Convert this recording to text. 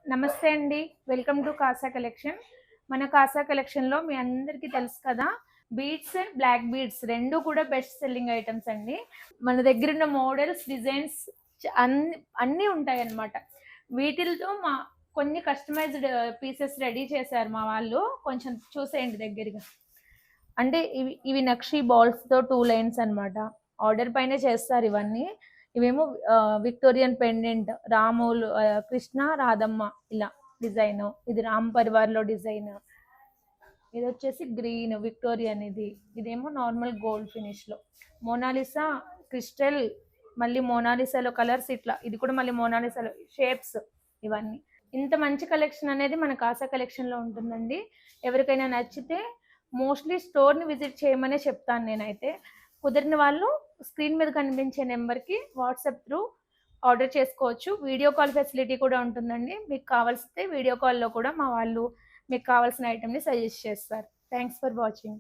నమస్తే అండి. Welcome to Kasa collection. మన కాసా కలెక్షన్‌లో మీ అందరికీ తెలుసు కదా! బీడ్స్, బ్లాక్ బీడ్స్ 2 కూడా బెస్ట్ సెల్లింగ్ ఐటెమ్స్ అండి. మన దగ్గరున్న మోడల్స్, డిజైన్స్ అన్నీ ఉంటాయన్నమాట. వీటిలతో కొన్ని కస్టమైజ్డ్ పీసెస్ రెడీ చేశారు మా వాళ్ళు. కొంచెం చూసేయండి దగ్గరగా. అంటే ఇవి నక్షి బాల్స్‌తో 2 లైన్స్ అన్నమాట. ఆర్డర్ పైనే చేస్తారు ఇవన్నీ. ఇవేమో విక్టోరియన్ పెండెంట్ రాములు, కృష్ణ రాధమ్మ ఇలా డిజైన్. ఇది రామ్ పరివార్లో డిజైన్. ఇది వచ్చేసి గ్రీన్ విక్టోరియన్. ఇదేమో నార్మల్ గోల్డ్ ఫినిష్ లో. మోనాలిసా క్రిస్టల్, మళ్ళీ మోనాలిసాలో కలర్స్ ఇట్లా. ఇది కూడా మళ్ళీ మోనాలిసాలో షేప్స్. ఇవన్నీ ఇంత మంచి కలెక్షన్ అనేది మన కాసా కలెక్షన్ లో ఉంటుందండి. ఎవరికైనా నచ్చితే మోస్ట్లీ స్టోర్ ని విజిట్ చేయమనే చెప్తాను నేనైతే. కుదిరిన వాళ్ళు స్క్రీన్ మీద కనిపించే నెంబర్కి వాట్సాప్ త్రూ ఆర్డర్ చేసుకోవచ్చు. వీడియో కాల్ ఫెసిలిటీ కూడా ఉంటుందండి. మీకు కావాల్సితే వీడియో కాల్లో కూడా మా వాళ్ళు మీకు కావాల్సిన ఐటెంని సజెస్ట్ చేస్తారు. Thanks for watching.